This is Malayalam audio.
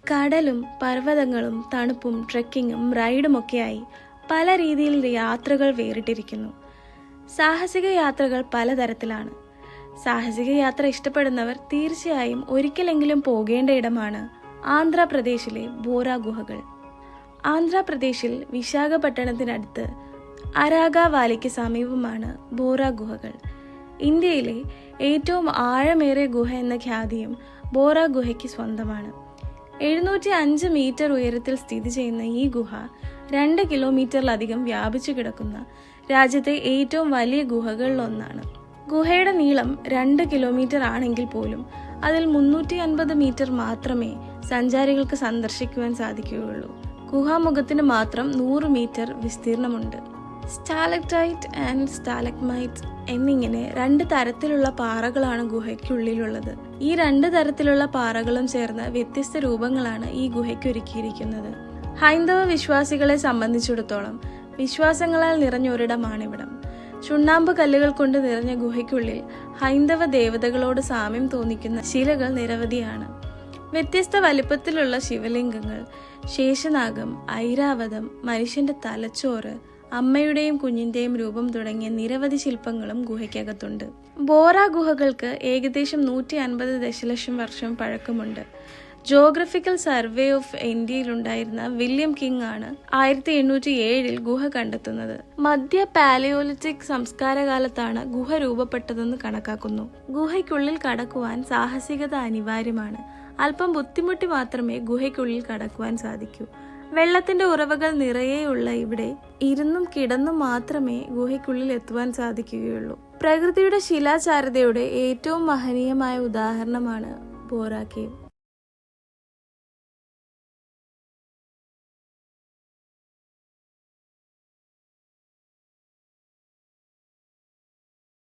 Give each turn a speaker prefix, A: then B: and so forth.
A: കടലും പർവ്വതങ്ങളും തണുപ്പും ട്രെക്കിങ്ങും റൈഡുമൊക്കെയായി പല രീതിയിൽ യാത്രകൾ വേറിട്ടിരിക്കുന്നു. സാഹസിക യാത്രകൾ പലതരത്തിലാണ്. സാഹസിക യാത്ര ഇഷ്ടപ്പെടുന്നവർ തീർച്ചയായും ഒരിക്കലെങ്കിലും പോകേണ്ട ഇടമാണ് ആന്ധ്രാപ്രദേശിലെ ബോറ ഗുഹകൾ. ആന്ധ്രാപ്രദേശിൽ വിശാഖപട്ടണത്തിനടുത്ത് അരാഗ വാലിക്ക് സമീപമാണ് ബോറ ഗുഹകൾ. ഇന്ത്യയിലെ ഏറ്റവും ആഴമേറിയ ഗുഹ എന്ന ഖ്യാതിയും ബോറ ഗുഹയ്ക്ക് സ്വന്തമാണ്. 705 മീറ്റർ ഉയരത്തിൽ സ്ഥിതി ചെയ്യുന്ന ഈ ഗുഹ 2 കിലോമീറ്ററിലധികം വ്യാപിച്ചു കിടക്കുന്ന രാജ്യത്തെ ഏറ്റവും വലിയ ഗുഹകളിലൊന്നാണ്. ഗുഹയുടെ നീളം 2 കിലോമീറ്റർ ആണെങ്കിൽ പോലും അതിൽ 350 മീറ്റർ മാത്രമേ സഞ്ചാരികൾക്ക് സന്ദർശിക്കുവാൻ സാധിക്കുകയുള്ളൂ. ഗുഹാമുഖത്തിന് മാത്രം 100 മീറ്റർ വിസ്തീർണമുണ്ട്. സ്റ്റാലക്ടൈറ്റ് ആൻഡ് സ്റ്റാലഗ്മൈറ്റ് എന്നിങ്ങനെ 2 തരത്തിലുള്ള പാറകളാണ് ഗുഹയ്ക്കുള്ളിലുള്ളത്. ഈ 2 തരത്തിലുള്ള പാറകളും ചേർന്ന് വ്യത്യസ്ത രൂപങ്ങളാണ് ഈ ഗുഹയ്ക്ക് ഒരുക്കിയിരിക്കുന്നത്. ഹൈന്ദവ വിശ്വാസികളെ സംബന്ധിച്ചിടത്തോളം വിശ്വാസങ്ങളാൽ നിറഞ്ഞൊരിടമാണിവിടം. ചുണ്ണാമ്പ് കല്ലുകൾ കൊണ്ട് നിറഞ്ഞ ഗുഹയ്ക്കുള്ളിൽ ഹൈന്ദവ ദേവതകളോട് സാമ്യം തോന്നിക്കുന്ന ശിലകൾ നിരവധിയാണ്. വ്യത്യസ്ത വലിപ്പത്തിലുള്ള ശിവലിംഗങ്ങൾ, ശേഷനാഗം, ഐരാവതം, മനുഷ്യന്റെ തലച്ചോറ്, അമ്മയുടെയും കുഞ്ഞിന്റെയും രൂപം തുടങ്ങിയ നിരവധി ശില്പങ്ങളും ഗുഹയ്ക്കകത്തുണ്ട്. ബോറ ഗുഹകൾക്ക് ഏകദേശം 150 ദശലക്ഷം വർഷം പഴക്കമുണ്ട്. ജോഗ്രഫിക്കൽ സർവേ ഓഫ് ഇന്ത്യയിലുണ്ടായിരുന്ന വില്യം കിങ് ആണ് 1807 ഗുഹ കണ്ടെത്തുന്നത്. മധ്യ പാലിയോലിറ്റിക് സംസ്കാരകാലത്താണ് ഗുഹ രൂപപ്പെട്ടതെന്ന് കണക്കാക്കുന്നു. ഗുഹയ്ക്കുള്ളിൽ കടക്കുവാൻ സാഹസികത അനിവാര്യമാണ്. അല്പം ബുദ്ധിമുട്ടി മാത്രമേ ഗുഹയ്ക്കുള്ളിൽ കടക്കുവാൻ സാധിക്കൂ. വെള്ളത്തിന്റെ ഉറവകൾ നിറയെയുള്ള ഇവിടെ ഇരുന്നും കിടന്നും മാത്രമേ ഗുഹയ്ക്കുള്ളിൽ എത്തുവാൻ സാധിക്കുകയുള്ളൂ. പ്രകൃതിയുടെ ശിലാചാരുതയുടെ ഏറ്റവും മഹനീയമായ ഉദാഹരണമാണ് ബോറ കേവ്.